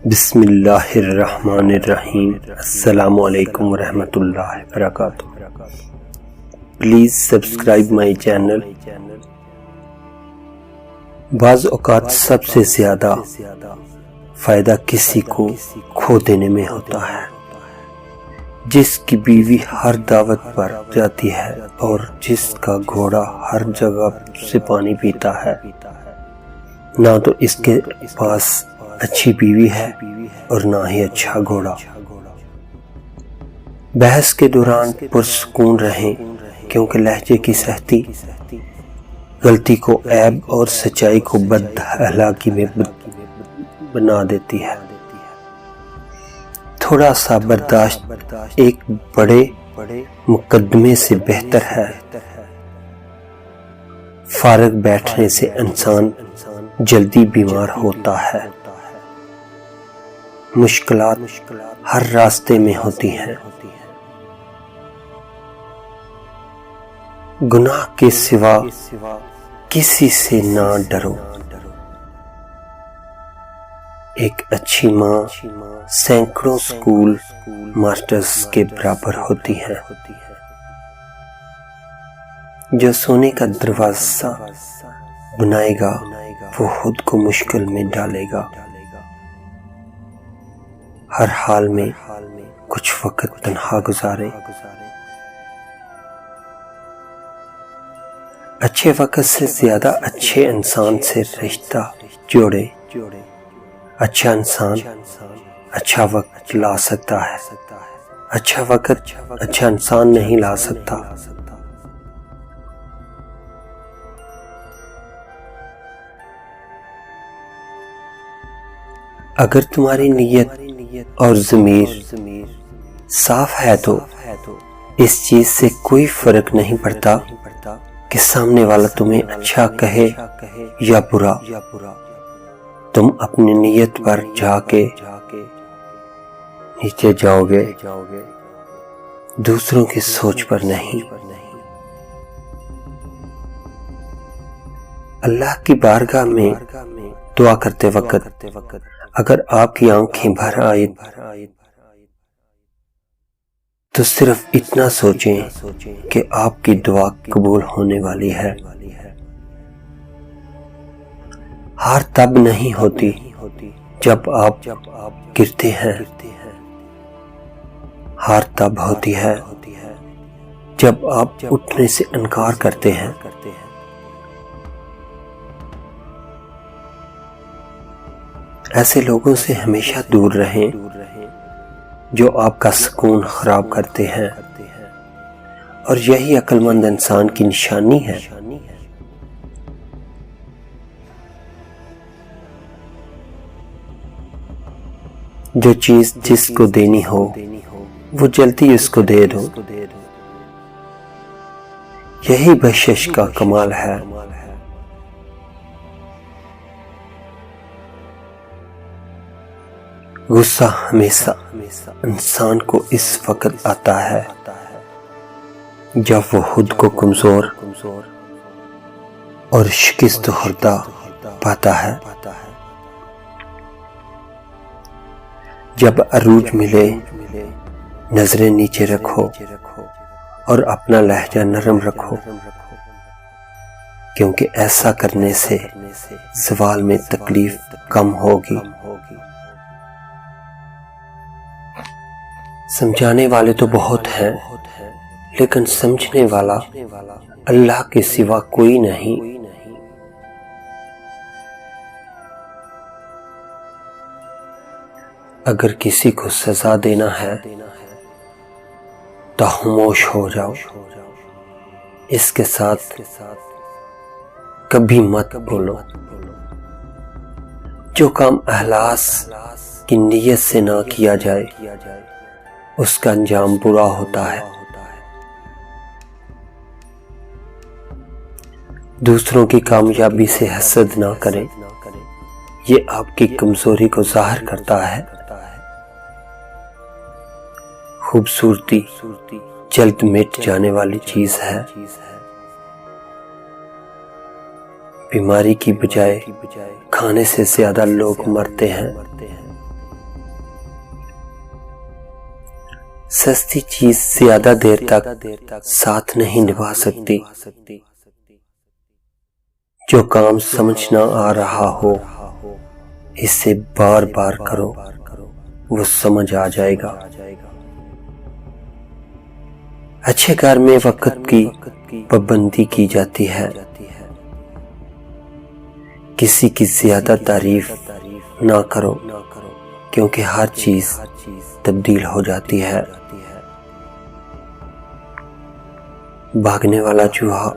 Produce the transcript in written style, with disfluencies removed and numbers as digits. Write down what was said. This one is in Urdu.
بسم اللہ الرحمن الرحیم۔ السلام علیکم ورحمۃ اللہ وبرکاتہ۔ Please subscribe my channel. بعض اوقات سب سے زیادہ فائدہ کسی کو کھو دینے میں ہوتا ہے، جس کی بیوی ہر دعوت پر جاتی ہے اور جس کا گھوڑا ہر جگہ سے پانی پیتا ہے۔ نہ تو اس کے پاس اچھی بیوی ہے اور نہ ہی اچھا گھوڑا۔ بحث کے دوران پرسکون رہیں، کیونکہ لہجے کی سختی غلطی کو عیب اور سچائی کو بد اخلاقی میں بنا دیتی ہے۔ تھوڑا سا برداشت ایک بڑے مقدمے سے بہتر ہے۔ فارغ بیٹھنے سے انسان جلدی بیمار ہوتا ہے۔ مشکلات ہر راستے میں ہوتی ہیں۔ گناہ کے سوا کسی سے نہ ڈرو۔ ایک اچھی ماں سینکڑوں اسکول ماسٹرز کے برابر ہوتی ہے۔ جو سونے کا دروازہ بنائے گا وہ خود کو مشکل میں ڈالے گا۔ ہر حال میں کچھ وقت تنہا گزارے۔ اچھے وقت سے زیادہ اچھے انسان سے رشتہ جوڑے۔ اچھا انسان اچھا وقت لا سکتا ہے، اچھا وقت اچھا انسان نہیں لا سکتا۔ اگر تمہاری نیت اور ضمیر صاف ہے تو اس چیز سے کوئی فرق نہیں پڑتا کہ سامنے والا تمہیں اچھا کہے یا برا۔ تم اپنی نیت پر جا کے نیچے جاؤ گے، دوسروں کی سوچ پر نہیں۔ اللہ کی بارگاہ میں دعا کرتے وقت اگر آپ کی آنکھیں بھر آئیں تو صرف اتنا سوچیں کہ آپ کی دعا قبول ہونے والی ہے۔ ہار تب نہیں ہوتی جب آپ گرتے ہیں، ہار تب ہوتی ہے جب آپ اٹھنے سے انکار کرتے ہیں۔ ایسے لوگوں سے ہمیشہ دور رہیں جو آپ کا سکون خراب کرتے ہیں، اور یہی عقل مند انسان کی نشانی ہے۔ جو چیز جس کو دینی ہو وہ جلدی اس کو دے دو، یہی بخشش کا کمال ہے۔ غصہ ہمیشہ انسان کو اس وقت آتا ہے جب وہ خود کو کمزور اور شکست خوردہ پاتا ہے۔ جب عروج ملے نظریں نیچے رکھو اور اپنا لہجہ نرم رکھو، کیونکہ ایسا کرنے سے زوال میں تکلیف کم ہوگی۔ سمجھانے والے تو بہت ہیں، لیکن سمجھنے والا اللہ کے سوا کوئی نہیں۔ اگر کسی کو سزا دینا ہے تو خاموش ہو جاؤ، اس کے ساتھ کبھی مت بولو۔ جو کام اخلاص کی نیت سے نہ کیا جائے اس کا انجام برا ہوتا ہے۔ دوسروں کی کامیابی سے حسد نہ کریں، یہ آپ کی کمزوری کو ظاہر کرتا ہے۔ خوبصورتی جلد مٹ جانے والی چیز ہے۔ بیماری کی بجائے کھانے سے زیادہ لوگ مرتے ہیں۔ سستی چیز زیادہ دیر تک ساتھ نہیں نبھا سکتی۔ جو کام سمجھ نہ آ رہا ہو اسے بار بار کرو، وہ سمجھ آ جائے گا۔ اچھے گھر میں وقت کی پابندی کی جاتی ہے۔ کسی کی زیادہ تعریف نہ کرو کیونکہ ہر چیز تبدیل ہو جاتی ہے۔ بھاگنے والا چوہا